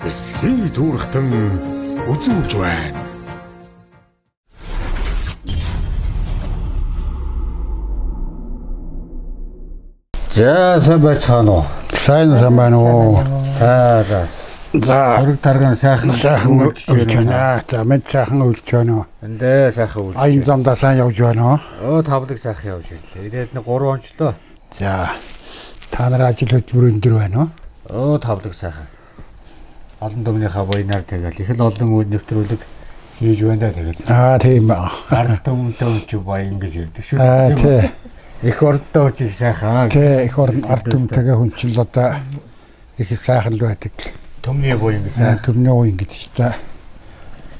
эсхий дүүрхтэн үзүүлж байна. За сайн байцгаана уу? Сайн байна уу? За. Хөрөг тарган сайхан үлж байна. За мэд сайхан үлж байна. Эндээ сайхан үлж. Аян замдаа сайн явж байна. Тавлаг сайхан явж ирлээ. Ирээд нэг 3 онцтой. За та нар ажил хөтөлбөр өндөр байна уу? Тавлаг сайхан. Олон төмнийхээ буйнаар тэгэл их л олон үйл нэвтрүүлэг хийж байна да тэгэл. Тийм байна. Ард төмөнтэй ч баян гэж ярьдаг шүү. Тийм. Их ордоо ч их сайхан. Тийм их орд ард төмөнтэйгээ хүнчил одоо их сайхан л байдаг. Төмний буян гэсэн. Төмний буян гэдэг чинь та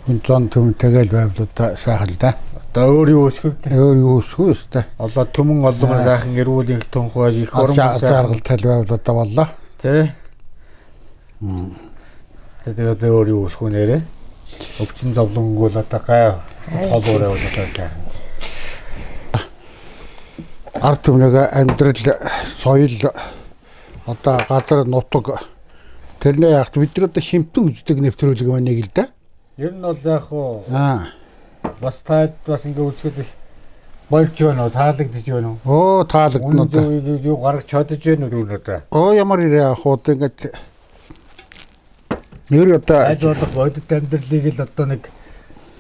хүн зон төмөнтэйгээ л байвал одоо сайхан л да. Одоо өөр юу өсгөх вэ? Өөр юу өсгөх вэ? Одоо төмөн олгон сайхан эрүүл их тунхаж их орон сайхан байвал одоо боллоо. Тэ. Тэгээд өөр юу өсгөх нэрэ? Өвчин зовлонг бол одоо гай холуураа бол одоо сайхан. Ард түмнийгээ амьдрал соёл одоо газар нутаг тэрнээ яг бид нар одоо шимтэн үздэг нэвтрүүлэг маань нэг л да. Ер нь бол яг хуу бас таад бас ингэ үзэхэд их болж байна уу, таалагдж байна уу? Таалагдна одоо. Юу гаргаж чадаж байна уу одоо? Ямар ирээ хууд ингээд нэр одоо айж болох бодит амьдралыг л одоо нэг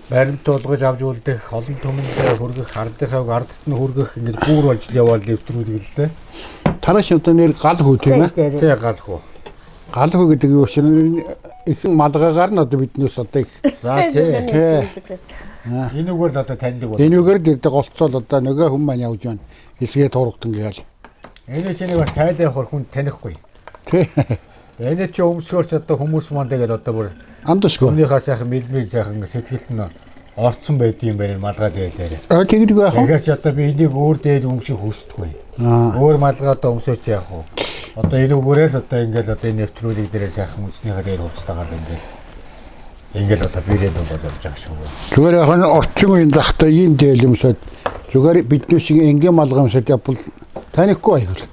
баримт тулгаж авч үлдэх, олон түмэндээ хүргэх, ардынхаа ардт нь хүргэх ингэ гүүр болж яваал нэвтрүүлэг л дээ. Танаас одоо нэр гал хүү тийм ээ? Тий гал хүү. Гал хүү гэдэг юу чинь их малгайгаар нь одоо биднээс одоо их. За тий. Энэгээр л одоо таньдаг бол. Энэгээр дэрдэг голцоол одоо нөгөө хүн маань явж байна. Хэсгээ тургатан гээл. Энэ чинь бас тайлах хүн танихгүй. Тий. Энэ чи өмсгөрч одоо хүмүүс маань тэгээд одоо бүр андашгүй. Өмнөхөө сайхан мэдмиг сайхан сэтгэлд нь орцсон байдığım байна малгай дээлээр. Тэгдэг байх уу? Тэгэхээр ч одоо би энийг өөр дээр өмсөх хүсдэггүй. Өөр малгайдаа өмсөж яах вэ? Одоо энэ өгөөрэй л одоо ингээл одоо энэ нэвтрүүлэг дээрээ сайхан үзнийхээ дээр хувцтайгаар ингээл одоо бирэд бол явж байгаа шүү. Зүгээр яг нь орчин үеийн захтай ийм дээлэмсэд зүгээр бидний шиг энгийн малгаймсад явбал танихгүй аягүй.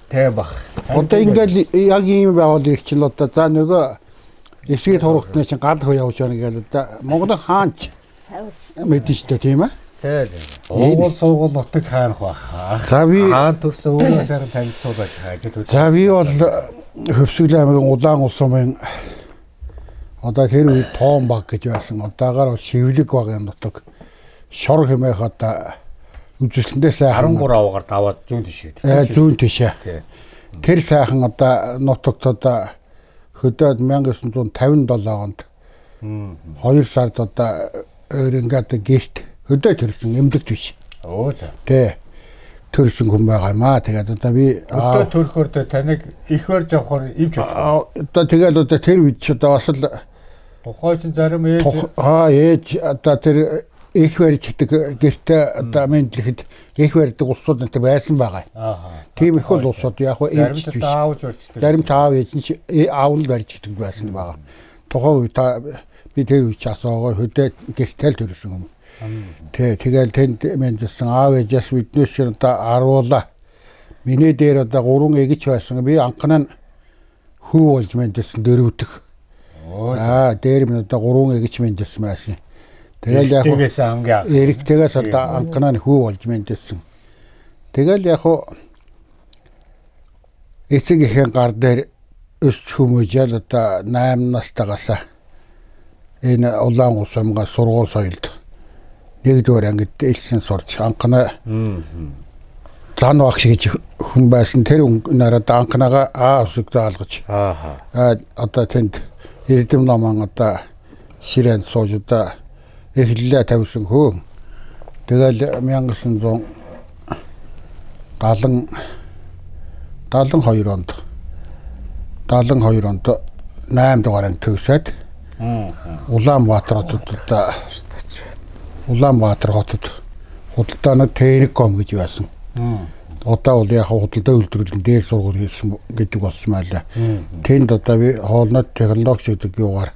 Тэ бах. Одоо ингээл яг ийм байвал ирчихэл одоо за нөгөө эсгээ тургатны чинь гал хөө явж байгаа гэж одоо Монголын хаанч мэдэн штэ тийм ээ. Зэ. Монгол сургууль нутаг хаанах байх. За би хаан төрсөн өөрөө сайхан танилцуулж хаажид. За би бол Хөвсгөл аймгийн Улаан улсумын одоо тэр үед тоон баг гэж байсан. Одоогаар бол Шивлэг багын нутаг шор хэмээх одоо үзэсгэлэнтэй сайхан 13 авгаар даваад зүүн тишээ. Зүүн тишээ. Тэр сайхан одоо нутагт одоо хөдөөд 1957 онд 2 сард одоо ингээд гэрт хөдөө төрсөн эмнэлэгт биш. За. Тэ. Төрсөн хүн байгаа юм аа. Тэгээд одоо би хөдөө төрөхөөр таныг ихвэр явахаар ивж байна. Одоо тэгэл одоо тэр үед ч одоо бас л тухайн зарим ээж ээж одоо тэр ихвэр чигдэг гэртээ одоо мэдлэхэд ихвэр гэдэг улсууд энэ байсан байгаа. Тийм их л улсууд яг хөө ээж биш. Зарим таав ээж нь аав нь барьж чигдэг байсан байгаа. Тухайн үед би тэр үед асуугаа хөдөө гэртэл төрсөн юм. Тэгэл тэнд мэдсэн аав ээжээс биднээс ч одоо аруулаа. Миний дээр одоо 3 эгч байсан. Би анхны хүү болж мэдсэн дөрөвдөх. Дээр минь одоо 3 эгч мэдсэн байсан. Тэгэл яг эрэгтэйгээс одоо анхны хүү болж мэдсэн. Тэгэл яг эцэг ихэн гар дээр өсч хүмүүжэл одоо 8 настайгаас энэ Улаан улсумын сургууль соёлд нэгдүгээр ангид элсэн сурч анхны зан багш гэж хүн байсан. Тэр нараад анхнагаа усыг заалгаж одоо тэнд эрдэм номон одоо ширээн сууж одоо эхлэлээ тавьсан хөө. Тэгэл 1972 онд 8 дугаарыг төгсөөд Улаанбаатар хотод худалдааны техникум гэж байсан. Одоо бол яг худалдаа үйлдвэрлэлийн дээр сургууль хийсэн гэдэг болсон байлаа. Тэнд одоо би хоолнод технологи гэдэг юугаар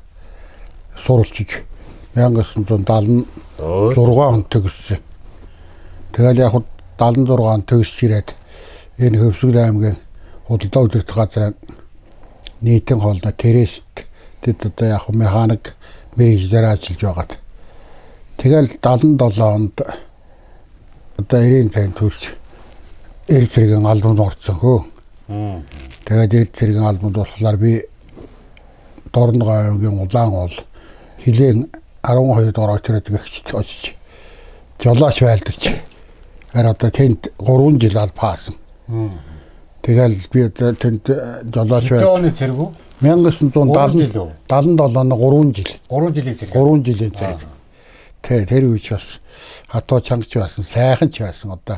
суралцж 1976 онд төгссөн. Тэгэл яг 76 онд төгсч ирээд энэ Хөвсгөл аймгийн худалдаа үйлдвэрлэх газрын нийтийн хоолны Терест тэд одоо яг механик мэрэгчлэр ажиллаж байгаад. Тэгэл 77 онд одоо 90 тань төрж эрд зэргийн албанд орсон хөө. Тэгээд эрд зэргийн албанд болохоор би Дорногой аймгийн Улаан уул хилийн 12 дугаар отряд гэгчд очиж жолооч байлдагч. Одоо тэнд 3 жил албаасан. Тэгэл би одоо тэнд жолооч байл. Оны зэрэг үү? 1977 оны 3 жил. 3 жилийн зэрэг. 3 жилийн зэрэг. Тэр үеч бас хатуу чангч байсан, сайхан ч байсан одоо.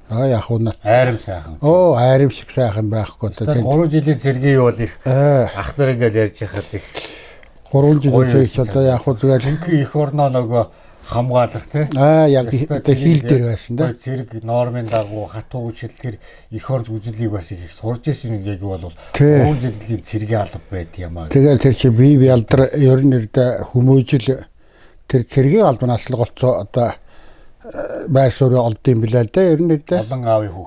Яг уу айрам сайхан. Айрам шиг сайхан байхгүй одоо тэнд 3 жилийн зэргийн юу бол их ах нар ингээд ярьж хахад их 3 жилийн зэрэг одоо яг уу зүгээр их орноо нөгөө хамгаалах тий. Яг одоо хил дээр байсан да. Зэрэг нормын дагуу хатуу шил тэр их орж үзлийг бас их сурж ирсэн яг бол 3 жилийн зэргийн алба байт юм аа. Тэгэл тэр чи бие ялдар ер нь хүмүүжил тэр цэргийн албанаас л голцоо одоо байр суурь олдсон билээ л да ер нь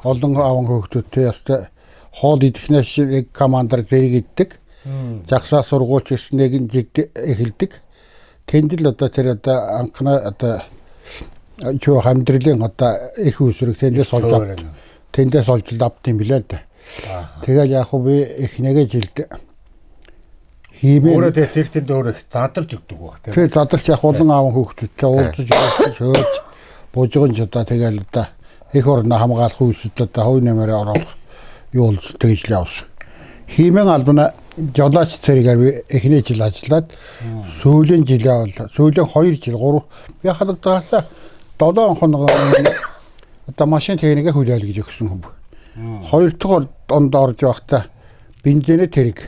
олон аавын хүүхдүүдтэй яста хоол идэхнээс яг командор зэрэг иддэг. Жагсаа сургууль ирснэг нь эхэлдэг. Тэнд л одоо тэр одоо анхны одоо чуу хамдрлын одоо их үсрэг тэндээс олж авт юм билээ да. Тэгэл яг уу би эхнээгээ жилд хиймээ. Өөрөө тэр цэртэнд өөр их задарч өгдөг баг тийм. Тэгээ задарч яг олон аавын хүүхдүүдтэй уулзаж хөөж бужигнж одоо тэгэл одоо их орно хамгаалах үйлсүүд одоо хувь нэмээр оруулах юу болж тэгж л явсан. Хиймэн албана жолооч цэрэгээр би эхний жил ажиллаад сүүлийн жилээ бол сүүлийн 2 жил 3 би халагдгаасаа 7 хоног одоо машин техникээ хүлээл гэж өгсөн юм. 2 дахь онд орж байхдаа бензинээ тэрэг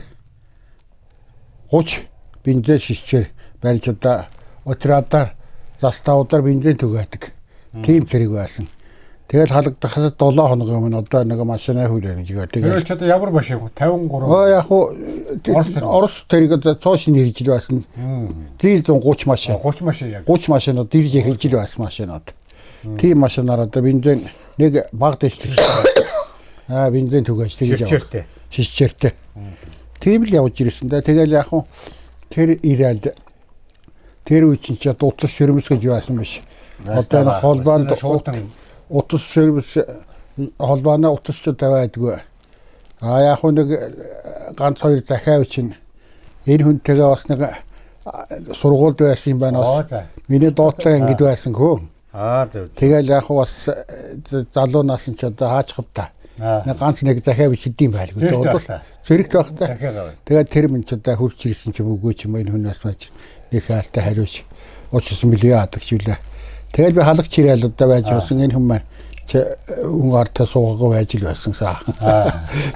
30 бензин шишчээр барьж одоо отрядаар заставуудаар бензин түгээдэг. Тим зэрэг байсан. Тэгэл халагдахаас 7 хоног өмнө одоо нэг машинаа хүлээн гэж байгаа. Тэгээд ч одоо ямар машин вэ? 53. Яг уу Орос тэрэг одоо цоошин ирж л байсан. Дил 130 машин. 30 машин яг. 30 машинууд ирж эхэлж л байсан машинууд. Тим машинаар одоо бензин нэг баг дэвшлэг. Бензин түгээж тэгж яваа. Шишчээртэй. Тийм л явж ирсэн да. Тэгэл яг уу тэр ирээд тэр үе чинь ч одоо утас ширмэс гэж байсан биш. Одоо холбоонд утас сервис холбооны утасчууд тавиадгүй. Яг уу нэг ганц хоёр захиав чинь энэ хүнтэйгээ бас нэг сургуульд байсан юм байна бас. Миний доотлоо ингэж байсан хөө. Зөв. Тэгэл яг уу бас залуунаас нь ч одоо хаачихв та. Нэг ганц нэг захиав шидэм байлгүй. Одоо зэрэг байх та. Тэгээд тэр минь ч одоо хурц ирсэн ч юм үгүй ч юм энэ хүнээс байж нэг хаалтай хариуч уучсан билээ адагч үлээ. Тэгэл би халагч ирээл одоо байж болсон энэ хүмүүс хүн артаа суугаагүй байж л байсан саа.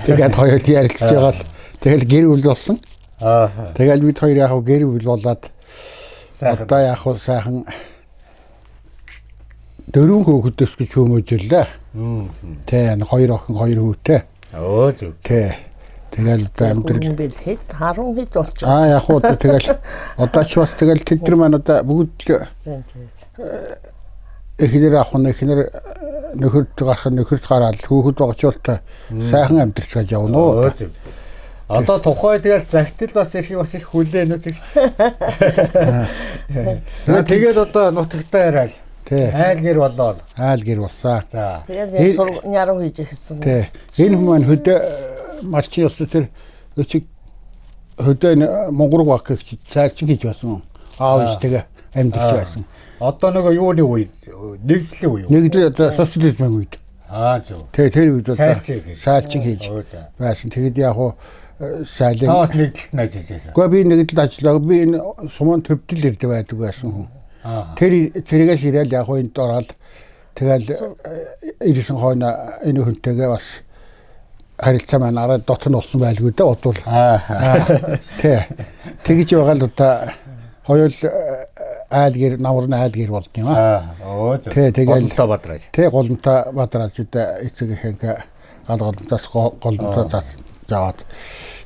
Тэгээд хоёул ярилцж байгаа л тэгэл гэр бүл болсон. Тэгэл бид хоёр яг гэр бүл болоод одоо яг сайхан 4 хүүхэдээс гэж хүмүүжлээ. Тэ 2 охин 2 хүүтэй. Зөв. Тэгэл амьдрал бил хэд 10 хэд болж. Яг уу тэгэл одоо ч бас тэгэл тэд нар маань одоо бүгд эхнэр ахын эхнэр нөхөрт гарах нөхөрт гараад хүүхэд багчуултаа сайхан амьдрч байж явна уу. Одоо тухай тэгэл загтал бас их хүлээнэ зүг. Тэгээд одоо нутагтаа яриад айл гэр болоо. Айл гэр болсаа. За. Тэгээд няруу хийж ирсэн. Энэ хүмүүс хөдөө малчин ёс тэр өчиг хөдөө Монгол баг гэж цаалчин хийж байсан. Аав ичтэйгээ амьдарч байсан. Одоо нөгөө юуны үе нэгдлийн үе. Нэгдлийн одоо социализмын үед. Зөв. Тэр үед одоо саалчин хийж байсан. Тэгэд яг уу сайлын таас нэгдэлт нь ажиллаж байсан. Гэхдээ би нэгдэлт ажиллаа. Би энэ сумын төвдөл ирдэг байдаг байсан хүн. Тэрийгээс ирээл яг уу энд ороод тэгэл ирсэн хойно энэ хүнтэйгээ бас харилцаа маань арай дотор нь болсон байлгүй дээ бодвол. Тэгж байгаа л одоо хоёул айл гэр намрын айл гэр болд юм тэгэл голонтой бадраж. Голонтой бадраж эцэг ихэнх голонтоос голонтоо жаад.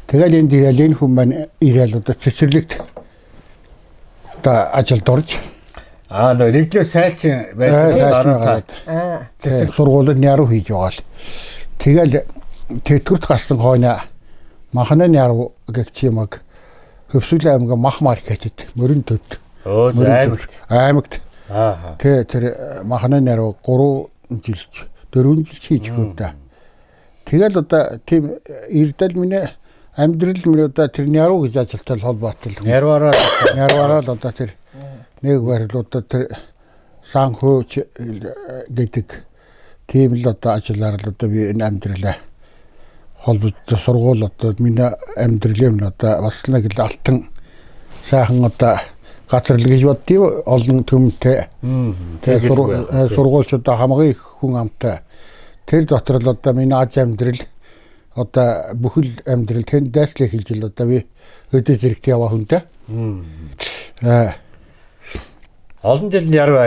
Тэгэл энд ирээл энэ хүн маань ирээл одоо цэцэрлэгт одоо ажилд орж нэгдлээ сайлчин байж цэцэг сургуулиуд яруу хийж байгаа л. Тэгэл тэтгэврт гарсан хойно махны яруу гэгч юмэг Хөвсгөл аймгийн мах маркетэд мөрөн төвд. Аймагт. Тэр махны нэрөө 3 жил 4 жил хийж өгдөө. Тэгэл одоо тийм эрдэл миний амьдрал минь одоо тэр няруу гэж ажилтал холбоотой. Нярвараа л одоо тэр нэг барилуудаа тэр санхүүч гэдэг тийм л одоо ажиллаар л одоо би энэ амьдралаа холбоотой сургууль одоо миний амьдралын одоо бас нэг л алтан сайхан одоо газар л гэж боддгийг олон төмтэй. Тэгээд сургуульч одоо хамгийн их хүн амтай. Тэр дотор л одоо миний аж амьдрал одоо бүхэл амьдрал тэнд дайслыг хэлж л одоо би өдөө зэрэгт яваа хүнтэй. Олон жил яруу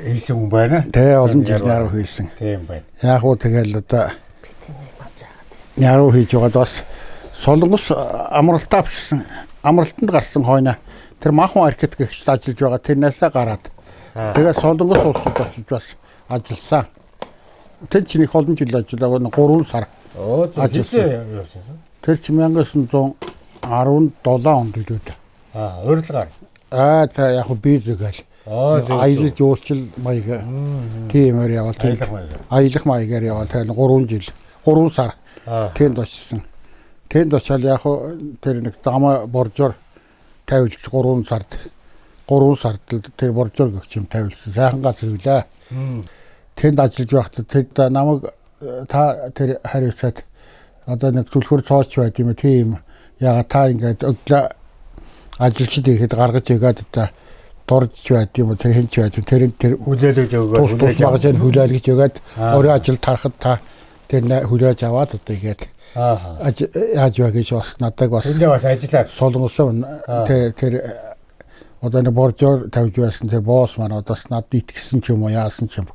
хийсэн хүн байна. Тэ олон жил яруу хийсэн. Тийм байна. Яг уу тэгэл одоо яруу хийж байгаад бас солонгос амралтаа авчихсан. Амралтанд гарсан хойно тэр мах маркет гэгч ажиллаж байгаа тэрнээсээ гараад тэгээ солонгос улсад очиж бас ажилласан. Тэр чинь их олон жил ажиллагаа 3 сар. Ажилласан. Тэр чинь 1917 онд үлдээ. Урилгаар. За яг би зүгэл. Аялал жуулчил маяг тиймэр явал аялах маягаар явал тэгэл 3 жил 3 сар тэнд очсон. Тэнд очил яг тэр нэг дама боржоор тавилж 3 сард тэр боржоор гөгч юм тавилсан. Сайхан газар үлээ. Тэнд ажиллаж байхдаа тэр намайг та тэр хариуцаад одоо нэг түлхүүр цооч байт юм тийм яга та ингээд өглөө ажилчид ирэхэд гаргаж игээд одоо дорж байт юм тэр хинч байт тэр хүлээлгэж өгөөд хүлээж хүлээлгэж өгөөд өөрөө ажил тарахад та тэр хүлээж аваад одоо игээд яаж вэ гэж бас надад бас хүлээ бас ажиллаа солонгосон тэр одоо нэг боржоор тавьж байсан тэр босс маань одоо надад итгэсэн ч юм уу яасан ч юм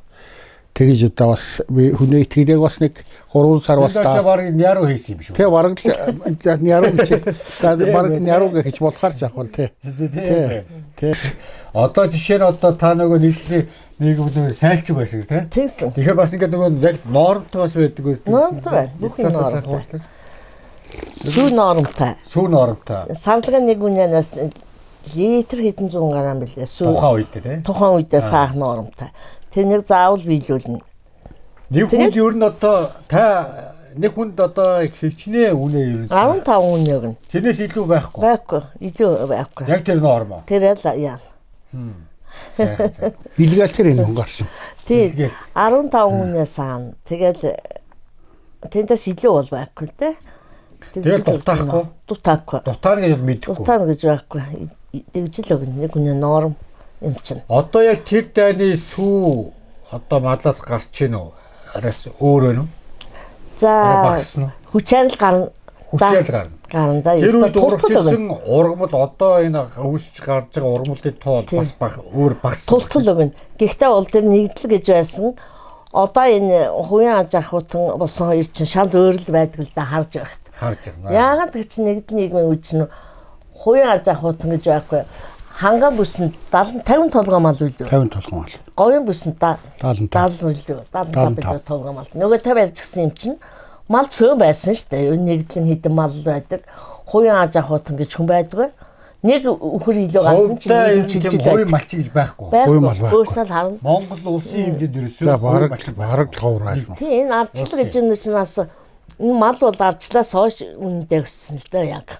тэгэж одоо бас би хүнээ итгэлээ бас нэг 3 сар бас та баг няруу хийсэн юм шүү. Тэ баг няруу гэж баг няруу гэж болохоор ч явах тий. Тий. Одоо жишээ нь одоо та нөгөө нэг сайлч байсан тий. Тэгсэн. Тэгэхээр бас ингээд нөгөө яг нормтой бас байдаг үстэй. Нормтой байна. Бүхэн нормтой. Сүү нормтой. Сарлагын нэг үнэнээс литр хэдэн зуун грамм билээ. Тухайн үед тий. Тухайн үедээ саах нормтой. Тэр нэг заавал биелүүлнэ. Нэг хүнд ер нь одоо та нэг хүнд одоо хөвчнээ үнэ ерөнхийдөө 15 үнэ өгнө. Тэрнээс илүү байхгүй. Байхгүй. Илүү байхгүй. Яг тэр норм аа. Тэр яа. Билгээл тэр энэ хонгарсан. Тийм. 15 үнэ саана. Тэгэл тэндээс илүү бол байхгүй те. Тэгэл дутаахгүй. Дутаана гэж мэдхгүй. Дутаана гэж байхгүй. Тэгжил өгнө. Нэг үнэ норм юм чинь. Одоо яг тэр дайны сүү одоо мадлаас гарч ийн үү? Араас өөр өнө. За хүчээр л гарна. Гарна да. Тэр үед урагчсан ургамал одоо энэ үүсч гарч байгаа ургамлын тоол бас өөр багс. Тултал өгнө. Гэхдээ бол тэр нэгдэл гэж байсан. Одоо энэ хувийн аж ахуйтан болсон хоёр чинь шал өөр л байдаг л да харж байна. Яагаад гэж нэгдэл нийгмийн үеч нь хувийн аж ахуйтан гэж байхгүй. Ханган бүсэнд 50 толгой мал үлээ. 50 толгой мал. Говийн бүсэнд 70 үлээ. 75 толгой мал. Нөгөө 50 ярьжсэн юм чинь мал цөөн байсан шүү дээ. Нэгдлэн хэдэн мал байдаг. Хувийн аж ахуйтан гэж хүн байдаг. Нэг өхөр илүү гарсан чинь чилжил хувийн малч гэж байхгүй. Хувийн мал байхгүй. Өөрснөө харна. Монгол улсын хэмжээнд ерөөсөө бараг говраа юм. Тийм энэ ардчлал гэж юм чинь бас энэ мал бол ардчлаас хойш үнэндээ өссөн л дээ яг.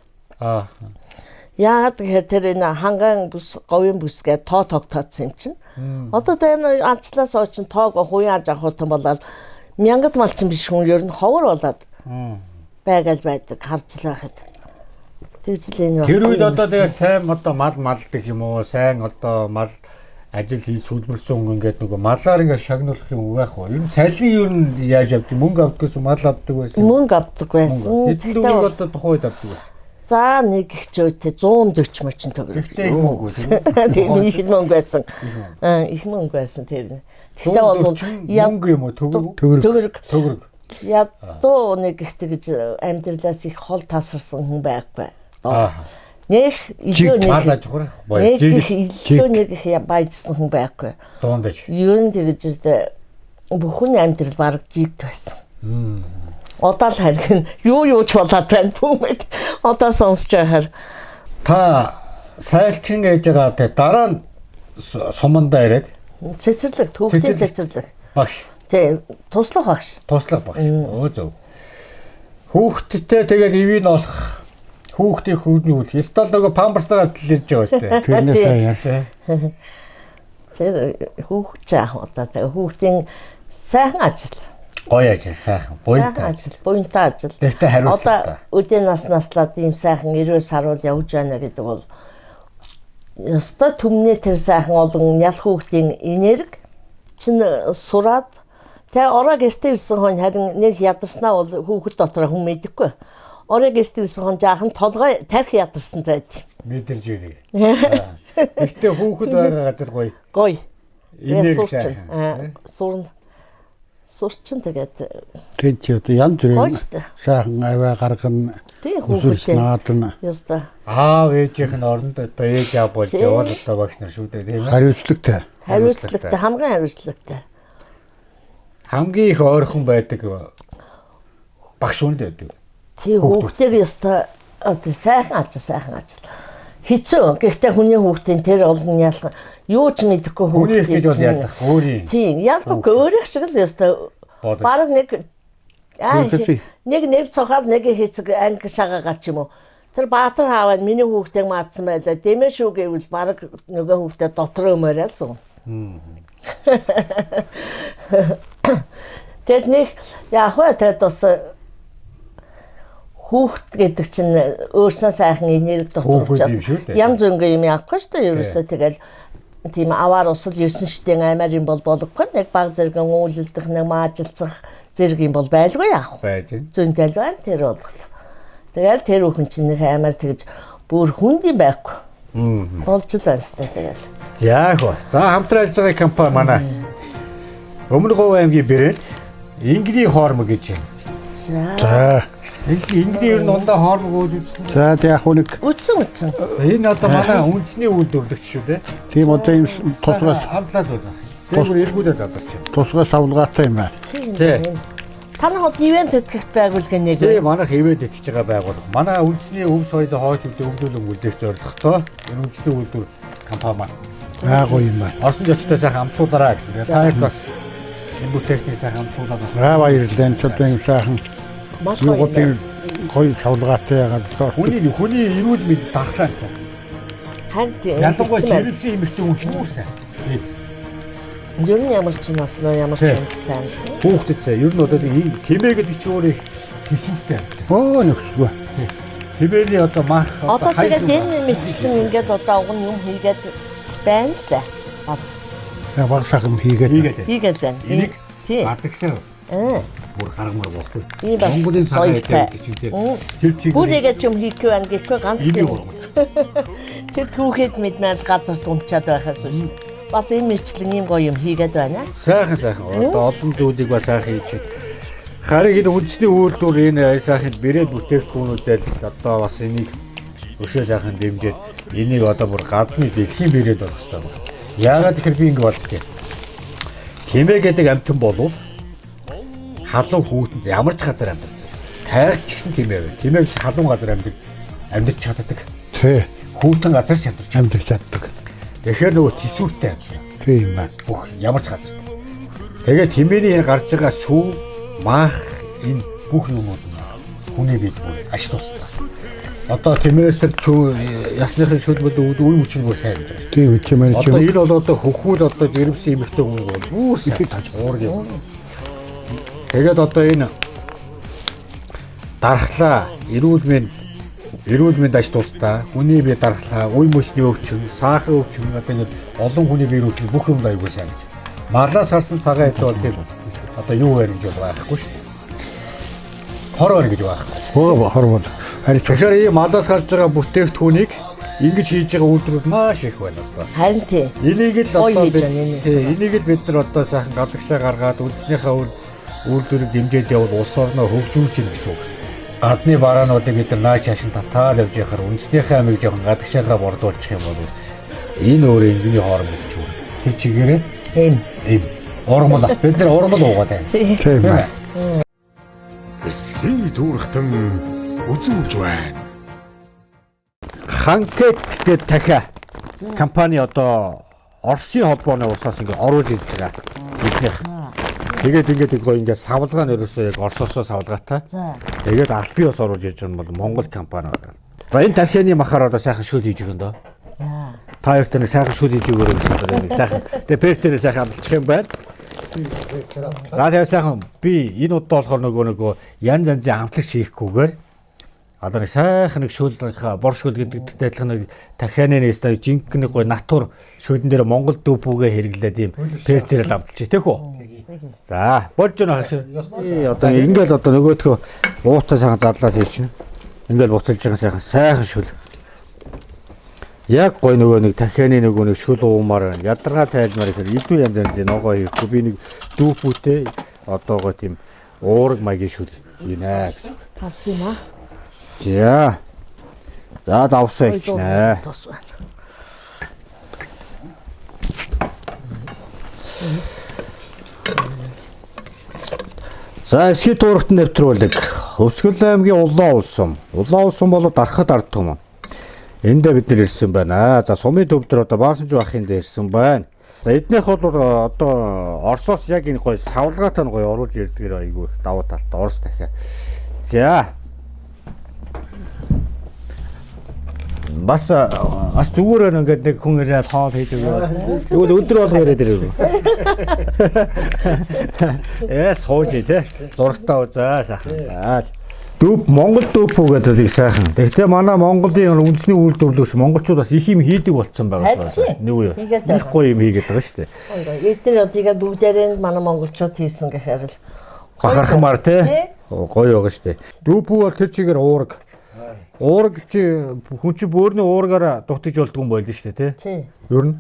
Яагаад гэхээр тэр энэ ханган бүс говийн бүс гэдэг тоо тогтоодсон юм чинь. Одоо энэ ардчлаас хойш чинь тоог хувийн аж ахуйтан болоод мянгад малчин биш хүн ер нь ховор болоод байгаад байдаг харж л байхад. Тэгжл энэ бас. Тэр үед одоо тэгээ сайн одоо мал малдаг юм уу? Сайн одоо мал ажил хийж сүлбэрсэн хүн ингээд нөгөө малаар ингээд шагнуулах юм байх уу? Ер нь цалин ер нь яаж авдаг? Мөнгө авдаг гэсэн мал авдаг байсан. Мөнгө авдаг байсан. Хэдэн төгрөг одоо тухайн үед авдаг байсан. За нэг хчөөтэй 140 мөрчин төгрөг. Гэхдээ их мөнгө үү? Тэр их мөнгө байсан. Их мөнгө байсан тэр. Тэгтээ бол мөнгө юм уу? Төгрөг. Ядуу нэг ихтэй гэж амьдралаас их хол тасарсан хүн байхгүй. Нэг илүү нэг их баяжсан хүн байхгүй. Доондаж. Ер нь тэгж бүхэн амьдрал бараг жигт байсан. Одоо л харин юу ч болоод байна бүмэд. Одоо сонсож байхаар Та сайлчин гэж байгаа те дараа нь сумандаа ирээд Цэцэрлэг, төвхний цэцэрлэг. багш. Тий, туслах багш. Туслах багш. Өө зөв. Хүүхдтэй тэгээд ивэн олох. Хүүхдийн хүүдний үл. Стол нөгөө памперсгаа дэлж байгаа шүү дээ. тэрнээ яа. Тэр хүүхд жаах удаа тэгээ хүүхдийн сайхан ажил. Гоё ажил, сайхан. Буянтай ажил. Буянтай ажил. Тэгтээ хариуцлагатай. Одоо үдийн наслаад ийм сайхан 90 саруул явж байна гэдэг бол ёстой түмний тэр сайхан олон ял хүүхдийн энерги чин сураад тэгээ ороо гэртээ ирсэн хон харин нэг ядарснаа бол хүүхэд дотроо хүн мэдэхгүй. Ороо гэртээ ирсэн хон жаахан толгой тарих ядарсан байд. Мэдэрж ирээ. Тэгтээ хүүхэд байгаа газар гоё. Гоё. Энерги сайхан. Сурчин тэгээд Тэг чи одоо янз бүрийн Гойчтой. сайхан аваа гаргана. тийм Хүүхдээ хүүхдээ наадна. ёстой. Аав ээжийнх нь оронд одоо ээж аав болж яваад одоо багш нар шүү дээ тийм ээ. Хариуцлагатай. Хариуцлагатай, хамгийн хариуцлагатай. Хамгийн их ойрхон байдаг багш үнд байдаг. Тийм хүүхдээр ёстой одоо сайхан ажил. Хэцүү. Гэхдээ хүний хүүхдийн тэр олон ялах юу ч мэдэхгүй Хүний их гэж бол чинь- ядах өөрийн. Тийм, ялгаагүй өөрийнх шиг л ёстой. Бодож. Бараг нэг Үнэхээр. нэг цохол нэг хэцэг анги шагаагаа ч юм уу. Тэр Баатар хааваа миний хүүхдийг маадсан байлаа. Дэмэ шүү гэвэл бараг нөгөө хүүхдээ дотроо өмөрэлсэн. Тэд нэг яг хөө тэд бас хүүхд гэдэг чинь өөрснөө сайхан энерги Хүүхэд юм шүү дотор дээ. янз бүрийн юм яахгүй шүү дээ. Ерөөсөө тэгэл тийм аваар усал 9 штийн аймаар юм бол болохгүй. Нэг баг зэрэгэн үүлэлдэх, нэг маажилцах зэрэг юм бол байлгүй яах вэ? байж байна. Зөндөл байна тэр болголоо. Тэгэл тэр хүн чинь нэг аймаар тэгж бүр хүнд юм байхгүй. Болж л байна шүү дээ тэгэл. За яг. За хамтран ажиллагаа компани манай Өмнө Говь аймгийн брэнд Ингли хоормо гэж юм. За. Ингли ер нь ундаа хоормо гоож үзсэн. За тэг яг нэг Үтсэн. Энэ одоо манай үндэсний үйлдвэрлэгч шүү дээ. тийм одоо юм тусгай Хамтлаад байна. Тэр бүр эргүүлээ задарч юм. тусгай савлгаатай юм байна. Тий. Таны хот ивент тэтгэгч байгуулгын нэг. Тий, манайх ивэд итгэж байгаа байгууллага. Манай үндэсний өв соёлыг хойш өвдөлгөн үлдээх зорилготой энэ үндэсний үйлдвэр компани маань Гайгүй юм байна. орсон зочтой сайхан амтлуулаарай гэсэн. Та бас энэ бүтээгтний сайхан амтлуулаад бас Гай баярлалаа. Ч одоо юм сайхан Маш гоё. юугуудын гоё савлгаатай ягаад хүний эрүүл мэнд дархлаа гэсэн. Харин тийм. Ялангуяа жирэмсэн эмэгтэй хүн шүүрсэн. Тий. Ер нь ямар ч нас нөө ямар ч юм сайн. Хүүхдэд сая ер нь одоо ийм тэмээ гэдэг чи өөр их төсвөртэй. оо нөхсгөө. Тэмээний одоо мах Одоо тэгээд энэ мэтлэн ингээд одоо уг юм хийгээд байна л да. Бас Баг сахам хийгээд. хийгээд байна. Энийг тий. гадагшаа бүр харгамар болох. Би бас Монголын цагаан соёлтой. гэдэг тэр чиг Бүр игээд юм хийх байна гэхгүй ганц ийм юм. Тэр түүхэд мэдмэл газар тунчаад байхаас үгүй. Бас энэ мэтлэн ийм гоё юм хийгээд байна. сайхан одоо олон зүйлийг бас сайхан хийж. Харин энэ үндэсний үйлдвэр энэ сайхан брэнд бүтээгдэхүүнүүдэд одоо бас энийг өшөө сайхан дэмжиж энийг одоо бүр гадны дэлхийн брэнд болох хэрэгтэй байна. Яагаад тэгэхээр би ингэ боддгийг. Тэмээ гэдэг амьтан болвол халуун хүүтэнд ямар ч газар амьдардаг. Тайрагч гэсэн тэмээ байна. Тэмээ гэж халуун газар амьдарч чаддаг. Тий. Хүүтэн газар ч Амьдч чаддаг. Тэгэхээр нөгөө тисүүртэй амьдарч. Тийм байна. Бүх ямар ч газар. Тэгээд тэмээний энэ гарч байгаа сүв, мах энэ бүх юмуд хүний бид бүр аш тусдаг. Одоо тэмээс тэр ясныхын шүлбэд үе мөчн бүр сайн гэж байгаа. Тийм үчим энэ Одоо энэ бол одоо хөхүүл одоо жирэмсэн эмэгтэй хүн бол бүр сайн уур юм. Тэгээд одоо энэ дархлаа, эрүүл мэнд аж тусдаа хүний бие дархлаа, үе мөчний өвчин, сахарын өвчин одоо ингэ олон хүний бие өвчин бүх юм аягүй сайн гэж. Марлаас харсан цагаан хэд бол тийм одоо юу вэ гэж байхгүй шүү дээ. Хор өөр гэж байхгүй. хорвол харин Тэгэхээр ийм марлаас гарч байгаа бүтээгдэхүүнийг ингэж хийж байгаа үйлдвэрүүд маш их байна одоо. Харин тий. Энийг л Гоё одоо хийж байна энэ. энийг л бид нар одоо сайхан гадагшаа гаргаад үндэснийхээ үйлдвэрийг дэмжиж явал улс орноо хөгжүүлж гин гэсэн үг. Гадны бараануудыг бид нар нааш хашин татаад явж яхаар үндэснийхээ амийг жоохон гадагшаагаа бордуулчих юм бол энэ өөрөө энгийн хоорон гэж үү. Тэр чигээрээ ийм урмал бид нар урмал уугаад байна. тийм байна. Эсхий дүүрхтэн үзүүлж байна. Ханкет гэдэг дахиа компани одоо Оросын холбооны усаас ингээд оруулж ирж байгаа. Биднийх. Тэгээд ингээд ингээд савлгаа нөрөөсөө яг Оросоос савлгаатай. Тэгээд албан ёс оруулж ирж байгаа нь бол Монгол компани байна. За энэ дахианы махаар одоо сайхан шүл хийж өгөн дөө. За. Та хоёрт нэг сайхан шүл хийж өгөөрэй гэсэн одоо нэг сайхан. Тэгээд перцээрээ сайхан амлчих юм байна. За тэгээд сайхан би энэ удаа болохоор нөгөө янз янзын амтлагч хийхгүйгээр одоо нэг сайхан нэг шүлийнхаа бор шүл гэдэгтэй адилхан нэг дахианы нэстэ жинхэнэ гой натур шүлэн дээр Монгол дүүпүүгээ хэрэглээд ийм перцээрээ амталчих тийх үү? За болж байна хаш. Одоо ингээл одоо нөгөөдхөө уутаа сайхан задлаад хийчихнэ. Ингээл буцалж байгаа сайхан шүл. Яг гой нөгөө нэг дахианы нөгөө нэг шүл уумаар ядаргаа тайлмаар ихээр илүү янз янзын ногоо хийхгүй би нэг дүүпүүтэй одоогоо тийм уураг маягийн шүлийнэ гэсэн. Хавтина. За. За давсаа ичнэ. За эсхий дуурахт нэвтрүүлэг. Өвсгөл аймгийн Улаан улсум. Улаан улсум бол дарахад ард түмэн. Эндээ бид нэр ирсэн байна. За сумын төв дээр одоо Баасанж бахын дээр ирсэн байна. За эднийх бол одоо Оросоос яг энэ гой савлгаатай нь гой оруулж ирдгээр айгүй их давуу талтай Орос дахиа. За бас зүгээр ингээд нэг хүн ирээд хоол хийдэг. Тэгвэл өдөр болго ирээд ирээгүй. Сууж тий. Зургатаа үзээ сайхан. Дүүп Монгол дүүп гэдэг их сайхан. Тэгтээ манай Монголын үндэсний үйлдвэрлэгч монголчууд бас их юм хийдэг болцсон байгаа байна. Нэг үе. Их гоё юм хийгээд байгаа шүү дээ. Эдгээр одыга бүгдээрээ манай монголчууд хийсэн гэхээр л бахархмаар тий. Гоё байгаа шүү дээ. Дүүп бол тэр чигээр уураг. Уураг чи хүн чи бөөрийн уургаараа дутаж болдгоо юм байл шүү дээ тий. Ер нь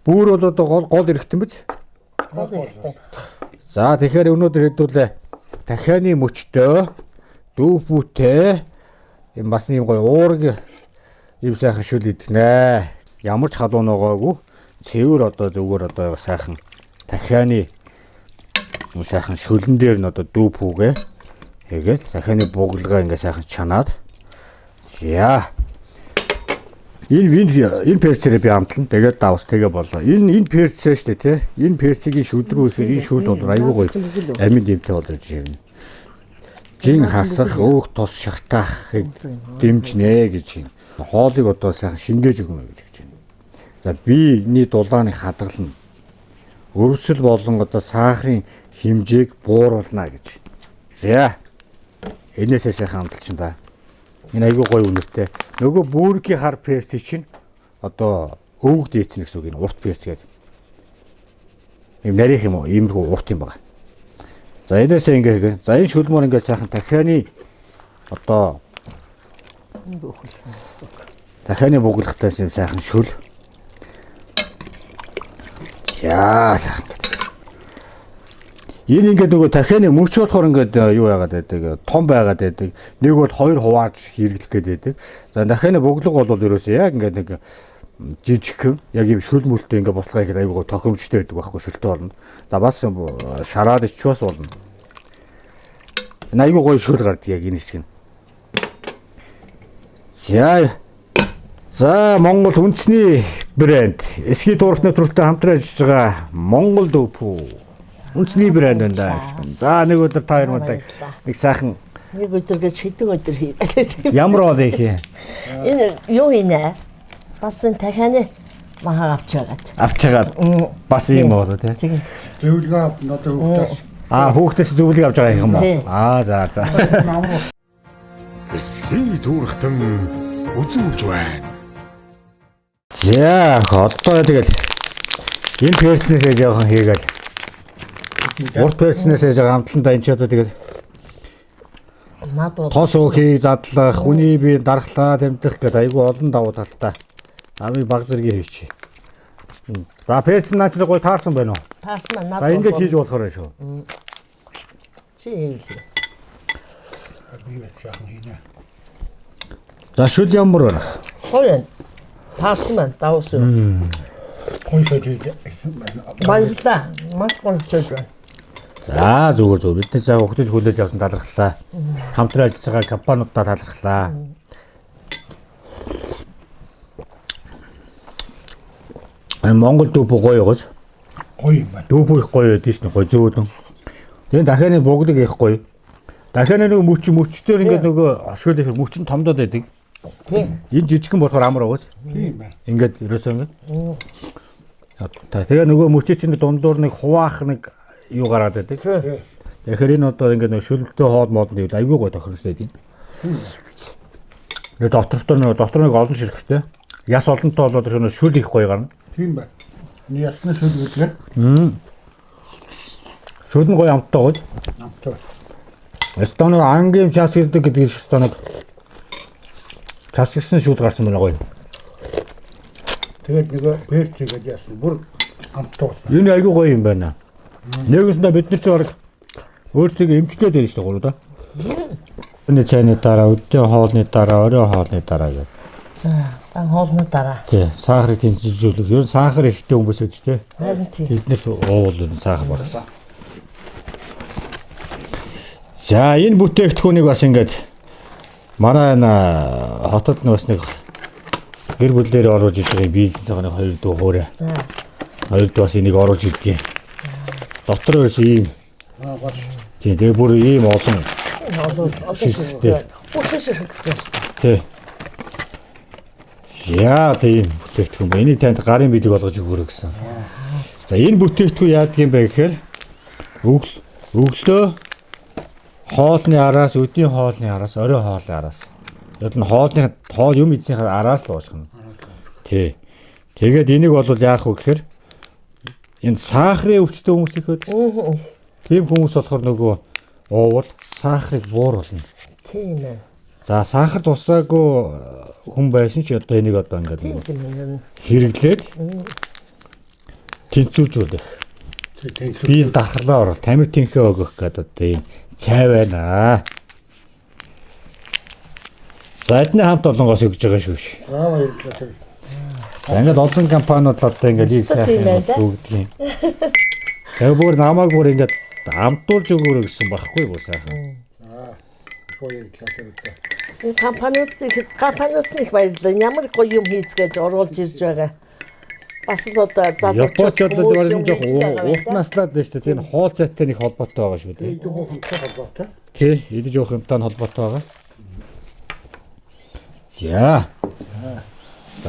бөөр бол одоо гол эргэтэн биз? Гол эргэтэн. За тэгэхээр өнөөдөр хэдүүлээ дахианы мөчтөө дүүпүүтэй юм бас юм гоё уураг юм сайхан шүл идэнэ. Ямар ч халуун ногоогүй цэвэр одоо зүгээр одоо сайхан дахианы юм сайхан шүлэн дээр нь одоо дүүпүүгээ хийгээд дахианы буглага ингээ сайхан чанаад. За. Энэ перцээр би амтлан тэгээд давс тэгээ болоо. Энэ перцээ шүү дээ тий. Энэ перцгийн шүдрүү ихээр энэ шүл бол айгүй гоё. Амин дэмтэй болж ирнэ. Жин хасах, өөх тус шахтаахыг дэмжнэ гэж юм. Хоолыг одоо сайхан шингээж өгнө гэж байна. За би энэ дулааны хадгална. Өрөвсөл болон одоо сахарын хэмжээг бууруулна гэж. За. Энээсээ сайхан амталчин да. Энэ айгүй гоё үнэртэй. Нөгөө бүүргийн хар перц чинь одоо өвөг дээцнэ гэсэн үг энэ урт перц гэдэг. Ийм нарийнх юм уу? Иймэрхүү урт юм байна. За энээсээ ингээ. За энэ шүлмөр ингээ сайхан дахианы одоо дахианы буглахтайс юм сайхан шүл. Яа сайхан гэдэг. Энэ ингээд нөгөө дахианы мөч болохоор ингээд юу яагаад байдаг том байгаад байдаг. Нэг бол хоёр хувааж хэрэглэх гээд байдаг. За дахианы буглаг бол ерөөсөө яг ингээд нэг жижигхэн яг юм шүл мүлтэй ингээд буцалгаа ихэд аюулгүй тохиомжтой байдаг байхгүй шүлтэй болно. За бас шараад ичвас болно. Энэ аюул гоё шүл гардаг яг энэ хэсэг нь. За Монгол үндэсний брэнд эсхий дуурах нэвтрүүлэгтэй хамтран ажиллаж байгаа Монгол дүүпүү үндэсний брэнд байна да. За нэг өдөр та хоёр мундаг нэг сайхан нэг өдөр гэж хэдэн өдөр хийгээд. Ямар бол их юм? Энэ юуийнэ? Бас энэ дахианы махаа авчаагаад. Авчаагаад бас юм болоо тий. Зөвлөгөө одоо хүүхдээс хүүхдээс зөвлөгөө авч байгаа юм уу? За. Эсхий дуурхтан үзүүлж байна. За одоо тэгэл энэ перснээсээ жоохон хийгээл. Урт перснээсээ жоохон амтлантаа энэ ч одоо тэгэл тос өөхийг задлах, хүний бие дарахлаа тэмдэх гэдэг айгүй олон давуу талтай. Амын баг зэргийг хийчих. За перс наач гоё таарсан байна уу? Таарсан байна. За ингэж хийж болохоор шүү. Чи За шүл ямар байна? Хоёр. Таарсан байна. Давс. Гоё шийдээ. Баярлалаа. Маш гоё шийдээ. За зүгээр бидний цаг өгтөж хүлээж авсан талархлаа. Хамтран ажиллаж байгаа компаниудаа талархлаа. Монгол дүүп гоё гоос. Гоё юм байна. Дүүп их гоё байдсан шин гоё зөөлөн. Тэгээ дахианы буглыг их гоё. Дахианы нэг мөчтөр ингээд нөгөө ашгүй их мөчн томдоод байдаг. Тийм. Энэ жижигхэн болохоор амар гоос. Тийм байна. Ингээд ерөөсөө ингээд. Тэгээ нөгөө мөчөө чинь дундуур нэг хуваах нэг юу гараад байдаг. Тэгэхээр энэ одоо ингээд нэг шүлэлттэй хоол модны үед айгүй гоё тохиролцоод байна. Тэгээ дотор нэг олон ширхэгтэй. Яс олонтой болоод тэр шүл их гоё гарна. Тийм байна. Ясны шүл үлгэр. Шүл нь гоё амттай гоё. Амттай. Эстоног ангийн час ирдэг гэдэг шиг эстоног час ирсэн шүл гарсан байна гоё. Тэгээд нөгөө пэрчгээд яасан бүр амттай. Энэ айгүй гоё юм байна. Нэгэсэндээ бид нар ч баг өөрсдөө эмчлээд байна шүү дээ гурав да. Өний цайны дараа, өдний хоолны дараа, оройн хоолны дараа гэдэг. За, хоолны дараа. Тий, сахарыг тэнцвэржүүлэх. Ер нь сахар ихтэй хүмүүс байдаг тий. Харин тийм. Тэднээс уул ер нь сахар багсан. За, энэ бүтээгдэхүүнийг бас ингээд манай энэ хотод бас нэг гэр бүлээр оруулж иж байгаа бизнесийн нэг 2 дуу хоорой. За. 2 дуу бас энийг оруулж ирдээ. Дотор ерөөс ийм. Тий, тэгээ бүр ийм олон. Шиштэй. Тий. Яа тийм бүтээгдэхүүн байна. Энийг танд гарын бэлэг болгож өгөөрэй гэсэн. За энэ бүтээгдэхүүн яадаг юм бэ гэхээр өглөө хоолны араас, өдний хоолны араас, оройн хоолны араас. Яг нь хоол юм эзэнийхээ араас л уушгана. Тий. Тэгээд энийг бол яах вэ гэхээр энэ сахарын өвчтөе хүмүүс их байдаг. Тийм хүмүүс болохоор нөгөө уувал сахарыг бууруулна. Тийм ээ. За сахар тусаагүй хүн байсан ч одоо энийг одоо ингээд хэрэглээд тэнцвэржүүлэх. Би дархлаа орол тамир тэнхээ өгөх гэдэг одоо ийм цай байна. За эдний хамт олонгоос өгж байгаа шүү. Баярлалаа. За ингээд олон компаниуд одоо ингээд ийм сайхан өгдөг юм. Яг бүр намайг бүр ингээд амтуулж өгөөрэй гэсэн байхгүй юу сайхан. Компаниуд их баярлалаа. Ямар гоё юм хийцгээж оруулж ирж байгаа. Бас л одоо залуу Японочдод барин жоох уутнаслаад байна шүү дээ. Тэр хоол цайтай нэг холбоотой байгаа шүү дээ. Тий, идэж уух юмтай холбоотой байгаа. За.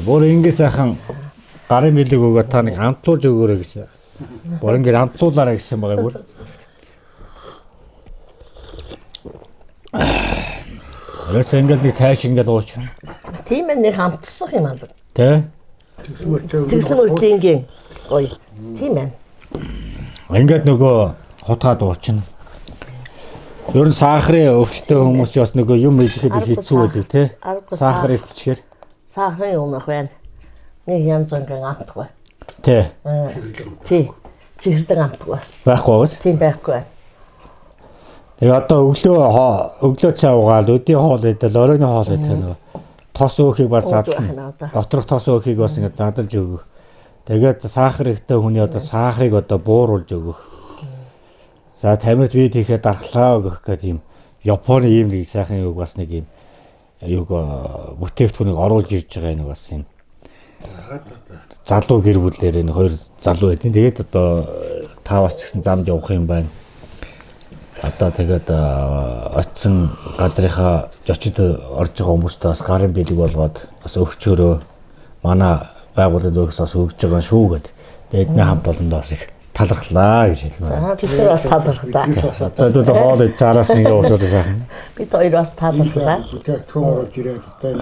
Бүр ингэ сайхан гарын бэлэг өгөө та нэг амтуулж өгөөрэй гэсэн. Бүр ингэ амтуулаарай гэсэн байгаа бүр. Орос ингээл нэг цааш ингээл уучрна. Тийм ээ нэг хамтсах юм аа. Тэ? Тэгсэн үлдэнгийн гоё. Тийм ээ. Ингээд нөгөө хутгаад уучна. Ер нь сахарын өвчтөе хүмүүс ч бас нөгөө юм идэхэд хэцүү байдаг тий. Сахар өвччихээр. Сахарын юм ах байна. Нэг янз бүрийн амтгүй. Тий. Тий. Чихэрдэг амтгүй. Байхгүй бас. Тийм байхгүй. Тэгээ одоо өглөө цай уугаад өдний хоол идэл оройн хоол идэх нөгөө тос өөхийг бар задлна. Доторх тос өөхийг бас ингэ задлж өгөх. Тэгээд сахар ихтэй хүний одоо сахарыг одоо бууруулж өгөх. За тамирт бие тийхээ дархлаа өгөх гэдэг юм. Японы ийм нэг сайхан үг бас нэг юм юг бүтээгдэхүүнийг оруулж ирж байгаа нэг бас юм. Залуу гэр бүлээр энэ 2 залуу байдیں۔ Тэгээд одоо таавас ч гэсэн замд явах юм байна. Одоо тэгээд очсон газрынхаа зочид орж байгаа хүмүүстээ бас гарын бэлэг болгоод бас өгчөөрөө манай байгууллагын зөвхөс бас өгж байгаа шүү гэд. Тэгээд эдний хамт олондоо бас их талархлаа гэж хэлмээр. Бид нар бас талархлаа. Одоо хоол ид цаараас нэг уусаад сайхан. Бид хоёр бас талархлаа. Тэгээд төм оруулж ирээд одоо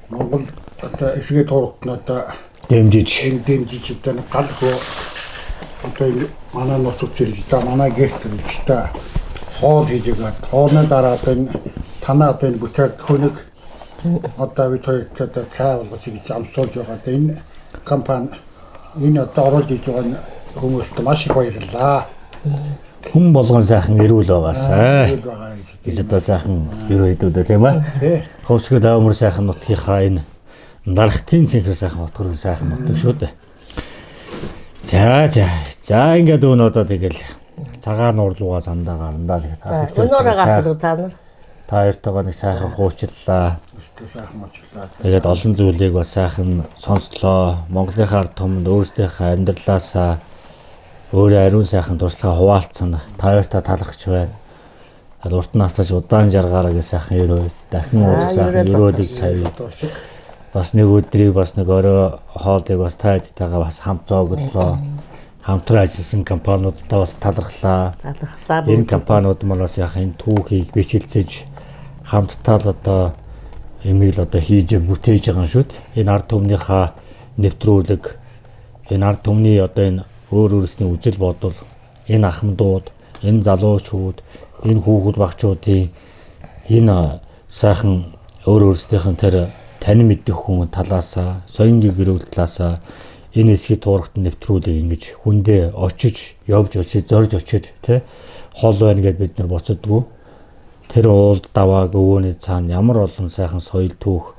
Монгол одоо эсгээ тургад надаа дэмжиж одоо гал хөө одоо манай нутаг зэрэгтэй манай гэрт та хоол хийж байгаа. Хоолны дараа энэ танаа одоо энэ бүтээгдэхүүнийг одоо бид хоёр одоо цай болгож ирж амсуулж байгаа. Энэ компани энэ одоо оруулж иж байгаа хүмүүст маш их баярлалаа. Хүн болгон сайхан эрүүл байгаасай. Бид одоо сайхан ерөө хэдүүдээ тийм ээ. Хөвсгөл аамар сайхан нутгийнхаа энэ нархтын цэнхэр сайхан утгар сайхан нутаг шүү дээ. За ингээд өн одоо тэгэл цагаан нуурлуугаа сандаа гарандаа тэгээд өнөөрөө гарах уу та нар? Та хоёртойгоо нэг сайхан хуучлаа. Тэгээд олон зүйлийг бас сайхан сонслоо. Монголынхаа ард түмэнд өөрсдийнхөө амьдралаасаа өөрөө ариун сайхан туршлага хуваалцсан. Тавьяартаа талархаж байна. Урд насаж удаан жаргаараа гэж сайхан ерөө дахин ууж сайхан ерөөлөг тавь. Бас нэг өдрийг бас нэг орой хоолыг бас тайдтайгаа бас хамт зооглолоо. Хамтран ажилласан компаниудтай бас талархлаа. Энэ компаниуд маань бас яхаа энэ түүхийг бичлцэж хамтдаа л одоо эмийг л одоо хийж бүтээж байгаа юм шүү дээ. Энэ ард түмнийхаа нэвтрүүлэг, энэ ард түмний одоо энэ өөр өөрсдийн үзэл бодол, энэ ахмадууд, энэ залуучууд, энэ хүүхэд багчуудын энэ сайхан өөр өөрсдийнх тэр танин мэддэг хүн талаасаа, соёнгийн гэрүүл талаасаа энэ эсхий туурахт нэвтрүүлэг ингэж хүндээ очиж, явж зорж очиж тий хол байна гэдээ бид нар боцодгоо. Тэр уулд давааг өвөөний цаана ямар олон сайхан соёл түүх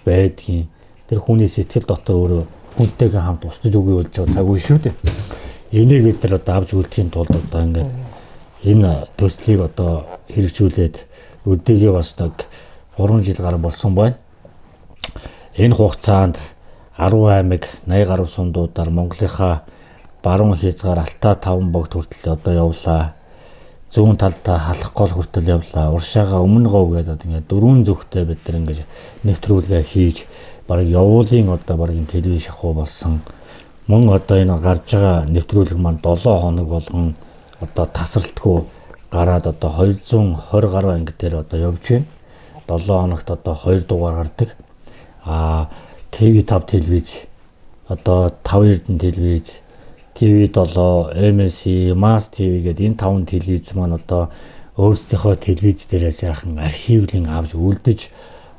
байдгийг тэр хүний сэтгэл дотор өөрөө хүнтэйгээ хамт устж өгье болж байгаа цаг үе шүү дээ. Энийг бид нар одоо авч үлдэхийн тулд одоо ингээд энэ төслийг одоо хэрэгжүүлээд өдөөгээ бас нэг 3 жил гарсан болсон байна. Энэ хугацаанд 10 аймаг 80 гаруй сундуудаар Монголынхаа баруун хязгаар Алтай 5 богд хүртэл одоо явлаа. Зүүн талдаа Халах гол хүртэл явлаа. Уршаага Өмнө гов гэдэг ингээд 4 зүгтээ бид нар ингээд нэвтрүүлгээ хийж бараг явуулын одоо бараг юм телевиз шахуу болсон. Мөн одоо энэ гарч байгаа нэвтрүүлэг маань 7 хоног болгон одоо тасралтгүй гараад одоо 220 гаруй анги дээр одоо явж байна. 7 хоногт одоо 2 дугаар гардаг. TV5 телевиз, одоо 5 Эрдэнэ телевиз, TV7, MSC, Mass TV гэдэг энэ 5 телевиз маань одоо өөрсдийнхөө телевиз дээрээ сайхан архивлын авч үлдэж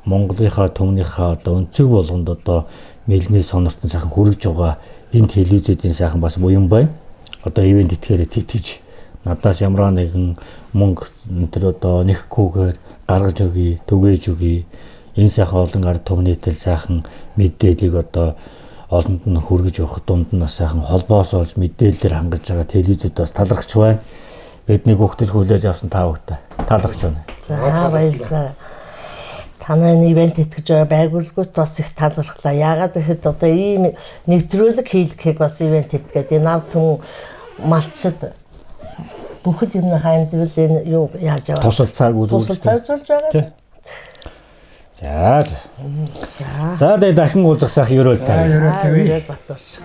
Монголынхаа түмнийхээ одоо өнцөг болгонд одоо мэлний сонортон сайхан хүргэж байгаа энэ телевизүүдийн сайхан бас буян байна. Одоо ивент итгээрээ тэгтэж надаас ямар нэгэн мөнгө тэр одоо нэхгүйгээр гаргаж өгье, түгээж өгье. Энэ сайхан олон ард түмний тэл сайхан мэдээллийг одоо олонд нь хүргэж явах дунд нь бас сайхан холбоос олж мэдээлэлээр хангаж байгаа телевизүүдээс талархаж байна. Бидний хүүхдүүд хүлээж авсан та бүхтэй талархаж байна. За баярлалаа. Танай ивент итгэж байгаа байгууллагууд бас их талархлаа. Яагаад гэхэд одоо ийм нэвтрүүлэг хийлгэхийг бас ивент итгээд энэ ард түмэн малчид бүхэл юм хаймдвал энэ юу яаж яваа. Тусал цаг үзүүлж байгаа. За. За тэгээд дахин уулзах сайхан ерөөл тавь. Ерөөл Батуурш.